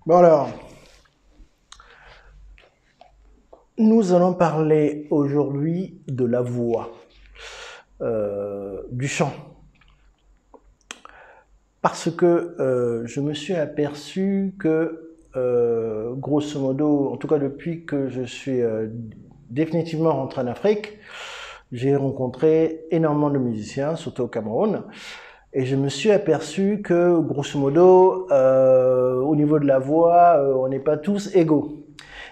Bon alors, nous allons parler aujourd'hui de la voix, du chant. Parce que je me suis aperçu que, grosso modo, en tout cas depuis que je suis définitivement rentré en Afrique, j'ai rencontré énormément de musiciens, surtout au Cameroun, et je me suis aperçu que, grosso modo, au niveau de la voix, on n'est pas tous égaux.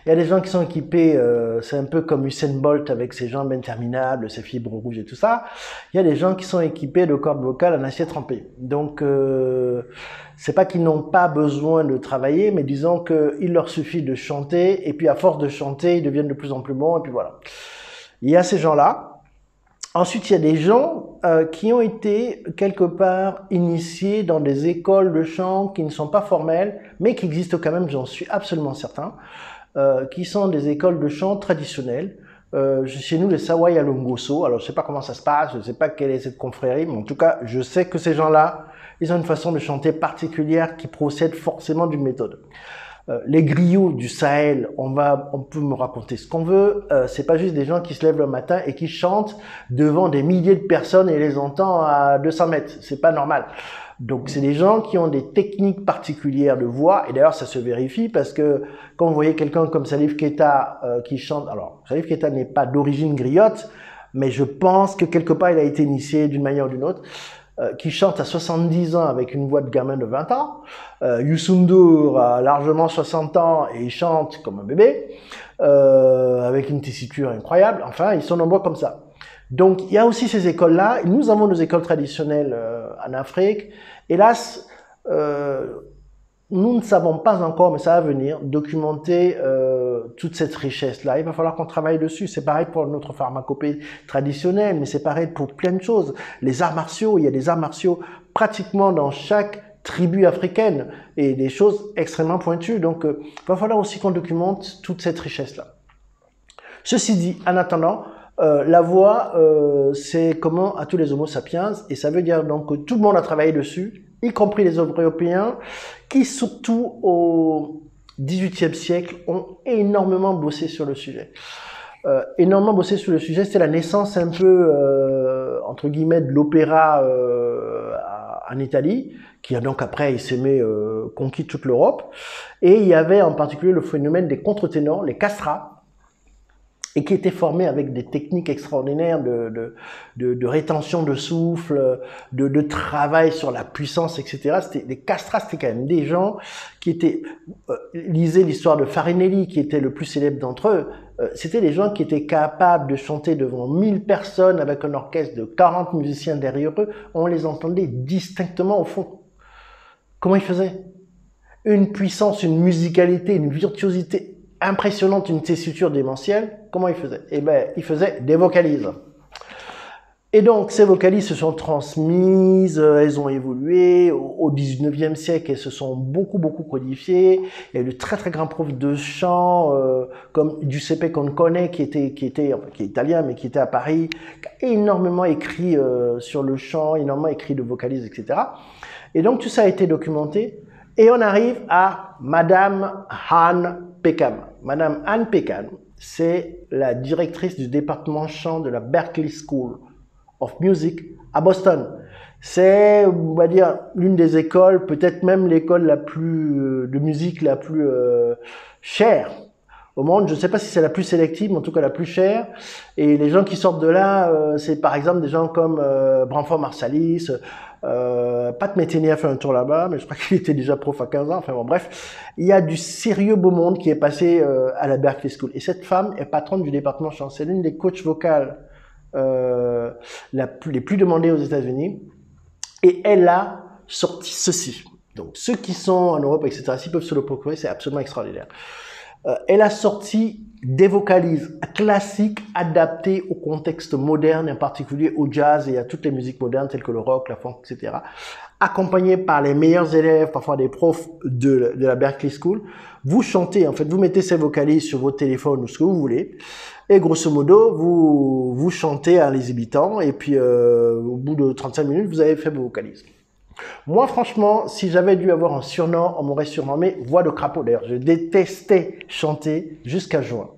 Il y a des gens qui sont équipés, c'est un peu comme Usain Bolt avec ses jambes interminables, ses fibres rouges et tout ça. Il y a des gens qui sont équipés de cordes vocales en acier trempé. Donc, c'est pas qu'ils n'ont pas besoin de travailler, mais disons qu'il leur suffit de chanter, et puis à force de chanter, ils deviennent de plus en plus bons, et puis voilà. Il y a ces gens-là. Ensuite, il y a des gens qui ont été quelque part initiés dans des écoles de chant qui ne sont pas formelles, mais qui existent quand même, j'en suis absolument certain, qui sont des écoles de chant traditionnelles. Chez nous, les Sawai à Longoso. Alors, je sais pas comment ça se passe, je sais pas quelle est cette confrérie, mais en tout cas, je sais que ces gens-là, ils ont une façon de chanter particulière qui procède forcément d'une méthode. Les griots du Sahel, on peut me raconter ce qu'on veut. C'est pas juste des gens qui se lèvent le matin et qui chantent devant des milliers de personnes et les entend à 200 mètres. C'est pas normal. Donc, c'est des gens qui ont des techniques particulières de voix. Et d'ailleurs, ça se vérifie parce que quand vous voyez quelqu'un comme Salif Keita qui chante, alors Salif Keita n'est pas d'origine griotte, mais je pense que quelque part, il a été initié d'une manière ou d'une autre, qui chante à 70 ans avec une voix de gamin de 20 ans. Youssou N'Dour a largement 60 ans et il chante comme un bébé, avec une tessiture incroyable. Enfin, ils sont nombreux comme ça. Donc, il y a aussi ces écoles-là. Nous avons nos écoles traditionnelles en Afrique. Hélas, nous ne savons pas encore, mais ça va venir, documenter toute cette richesse-là. Il va falloir qu'on travaille dessus. C'est pareil pour notre pharmacopée traditionnelle, mais c'est pareil pour plein de choses. Les arts martiaux, il y a des arts martiaux pratiquement dans chaque tribu africaine et des choses extrêmement pointues. Donc, il va falloir aussi qu'on documente toute cette richesse-là. Ceci dit, en attendant, la voix, c'est commun à tous les homo sapiens et ça veut dire donc que tout le monde a travaillé dessus, y compris les Européens, qui surtout au XVIIIe siècle ont énormément bossé sur le sujet. Énormément bossé sur le sujet, c'est la naissance un peu, entre guillemets, de l'opéra en Italie, qui a donc après essaimé, conquis toute l'Europe. Et il y avait en particulier le phénomène des contre-ténors, les castrats, et qui étaient formés avec des techniques extraordinaires de rétention de souffle, de travail sur la puissance, etc. C'était des castrats, c'était quand même des gens qui étaient, lisez l'histoire de Farinelli, qui était le plus célèbre d'entre eux, c'était des gens qui étaient capables de chanter devant 1000 personnes avec un orchestre de 40 musiciens derrière eux, on les entendait distinctement au fond. Comment ils faisaient? Une puissance, une musicalité, une virtuosité impressionnante, une tessiture démentielle. Comment ils faisaient? Eh ben, ils faisaient des vocalises. Et donc, ces vocalises se sont transmises, elles ont évolué. Au 19e siècle, elles se sont beaucoup codifiées. Il y a eu de très grands profs de chant, comme Giuseppe Concone, qui est italien, mais qui était à Paris, qui a énormément écrit sur le chant, énormément écrit de vocalises, etc. Et donc, tout ça a été documenté. Et on arrive à Madame Anne Peckham. Madame Anne Peckham, c'est la directrice du département chant de la Berklee School of Music à Boston. C'est, on va dire, l'une des écoles, peut-être même l'école la plus de musique la plus chère au monde. Je ne sais pas si c'est la plus sélective, mais en tout cas la plus chère. Et les gens qui sortent de là, c'est par exemple des gens comme Branford Marsalis. Pat Metheny a fait un tour là-bas, mais je crois qu'il était déjà prof à 15 ans. Enfin bon, bref, il y a du sérieux beau monde qui est passé à la Berklee School. Et cette femme est patronne du département chant. C'est l'une des coachs vocales les plus demandées aux États-Unis. Et elle a sorti ceci. Donc ceux qui sont en Europe, etc., s'ils peuvent se le procurer, c'est absolument extraordinaire. Elle a sorti des vocalises classiques adaptées au contexte moderne, en particulier au jazz et à toutes les musiques modernes telles que le rock, la funk, etc. Accompagnées par les meilleurs élèves, parfois des profs de la Berklee School. Vous chantez, en fait, vous mettez ces vocalises sur votre téléphone ou ce que vous voulez. Et grosso modo, vous chantez à les imitant et puis au bout de 35 minutes, vous avez fait vos vocalises. Moi, franchement, si j'avais dû avoir un surnom, on m'aurait surnommé voix de crapaud. D'ailleurs, je détestais chanter jusqu'à juin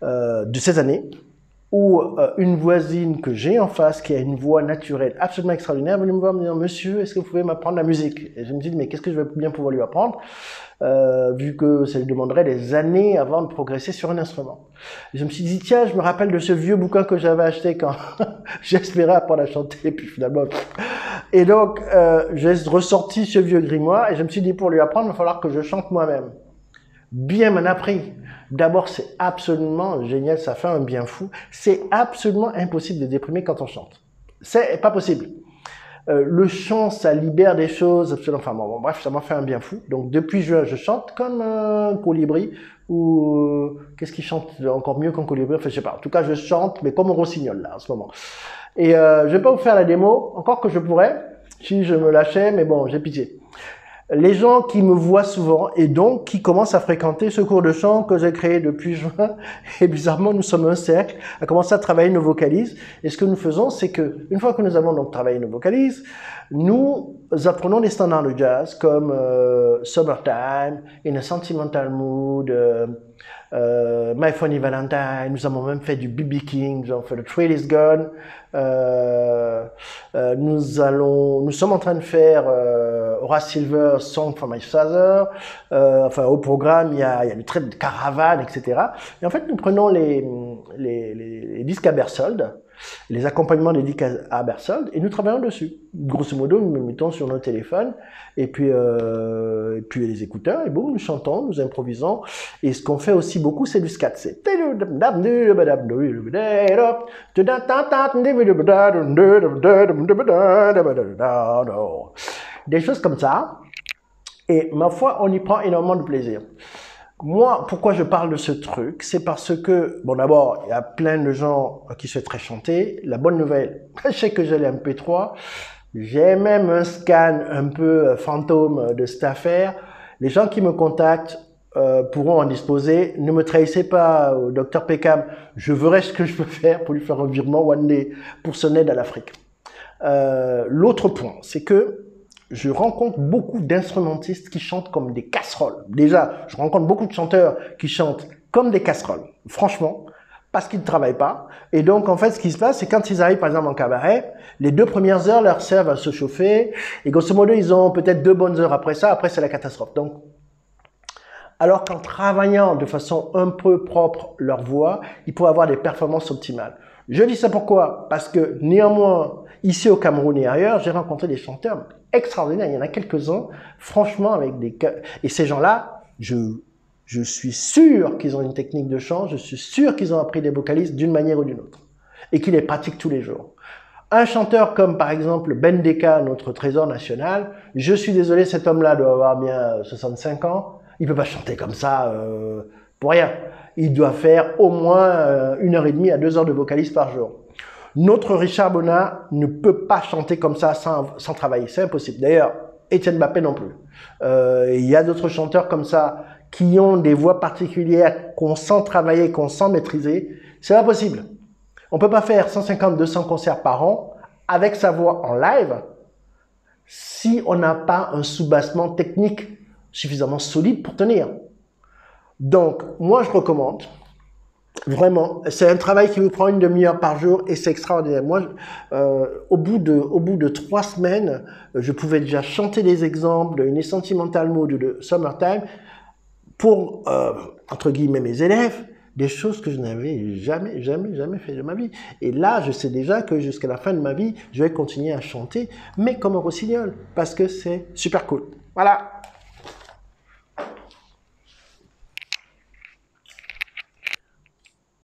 de ces années, où une voisine que j'ai en face, qui a une voix naturelle absolument extraordinaire, venait me voir me dire « Monsieur, est-ce que vous pouvez m'apprendre la musique ?» Et je me dis « Mais qu'est-ce que je vais bien pouvoir lui apprendre vu que ça lui demanderait des années avant de progresser sur un instrument. » Et je me suis dit « Tiens, je me rappelle de ce vieux bouquin que j'avais acheté quand j'espérais apprendre à chanter, et puis finalement... » Et donc, j'ai ressorti ce vieux grimoire, et je me suis dit « Pour lui apprendre, il va falloir que je chante moi-même. » Bien m'en a pris. D'abord, c'est absolument génial, ça fait un bien fou. C'est absolument impossible de déprimer quand on chante. C'est pas possible. Le chant, ça libère des choses, absolument. Enfin bon, bref, ça m'a fait un bien fou. Donc depuis juin, je chante comme un colibri, ou qu'est-ce qui chante encore mieux qu'un colibri? Enfin, je sais pas. En tout cas, je chante, mais comme un rossignol là en ce moment. Et je vais pas vous faire la démo, encore que je pourrais, si je me lâchais, mais bon, j'ai pitié. Les gens qui me voient souvent et donc qui commencent à fréquenter ce cours de chant que j'ai créé depuis juin, et bizarrement nous sommes un cercle, à commencer à travailler nos vocalises. Et ce que nous faisons, c'est que une fois que nous avons donc travaillé nos vocalises, nous apprenons des standards de jazz comme Summertime, In a Sentimental Mood, My Funny Valentine. Nous avons même fait du B.B. King, nous avons fait The Trail is Gone. Nous sommes en train de faire Horace Silver, Song for My Father. Enfin, au programme, il y a le trait de caravane, etc. Et en fait, nous prenons les disques à Berthold, les accompagnements des disques à Berthold, et nous travaillons dessus. Grosso modo, nous nous mettons sur nos téléphones, et puis les écouteurs, et bon, nous chantons, nous improvisons. Et ce qu'on fait aussi beaucoup, c'est du scat. C'est des choses comme ça. Et ma foi, on y prend énormément de plaisir. Moi, pourquoi je parle de ce truc? C'est parce que, bon, d'abord, il y a plein de gens qui souhaiteraient chanter. La bonne nouvelle, je sais que j'ai les MP3. J'ai même un scan un peu fantôme de cette affaire. Les gens qui me contactent pourront en disposer. Ne me trahissez pas, Dr Peckham. Je verrai ce que je peux faire pour lui faire un virement one day pour son aide à l'Afrique. L'autre point, c'est que je rencontre beaucoup d'instrumentistes qui chantent comme des casseroles. Déjà, je rencontre beaucoup de chanteurs qui chantent comme des casseroles, franchement, parce qu'ils ne travaillent pas. Et donc, en fait, ce qui se passe, c'est quand ils arrivent, par exemple, en cabaret, les 2 premières heures leur servent à se chauffer. Et grosso modo, ils ont peut-être 2 bonnes heures après ça. Après, c'est la catastrophe. Donc, alors qu'en travaillant de façon un peu propre leur voix, ils pourraient avoir des performances optimales. Je dis ça pourquoi? Parce que néanmoins, ici au Cameroun et ailleurs, j'ai rencontré des chanteurs extraordinaires. Il y en a quelques-uns, franchement, avec des... Et ces gens-là, je suis sûr qu'ils ont une technique de chant, je suis sûr qu'ils ont appris des vocalistes d'une manière ou d'une autre. Et qu'ils les pratiquent tous les jours. Un chanteur comme par exemple Ben Deka, notre trésor national, je suis désolé, cet homme-là doit avoir bien 65 ans, il peut pas chanter comme ça pour rien. Il doit faire au moins 1h30 à 2 heures de vocalise par jour. Notre Richard Bonnat ne peut pas chanter comme ça sans travailler, c'est impossible. D'ailleurs, Étienne Mbappé non plus. Il y a d'autres chanteurs comme ça qui ont des voix particulières qu'on sent travailler, qu'on sent maîtriser. C'est impossible. On peut pas faire 150-200 concerts par an avec sa voix en live si on n'a pas un soubassement technique suffisamment solide pour tenir. Donc, moi, je recommande, vraiment, c'est un travail qui vous prend 1 demi-heure par jour et c'est extraordinaire. Moi, au bout de 3 semaines, je pouvais déjà chanter des exemples de In a Sentimental Mood ou de Summertime pour, entre guillemets, mes élèves, des choses que je n'avais jamais fait de ma vie. Et là, je sais déjà que jusqu'à la fin de ma vie, je vais continuer à chanter, mais comme un rossignol, parce que c'est super cool. Voilà.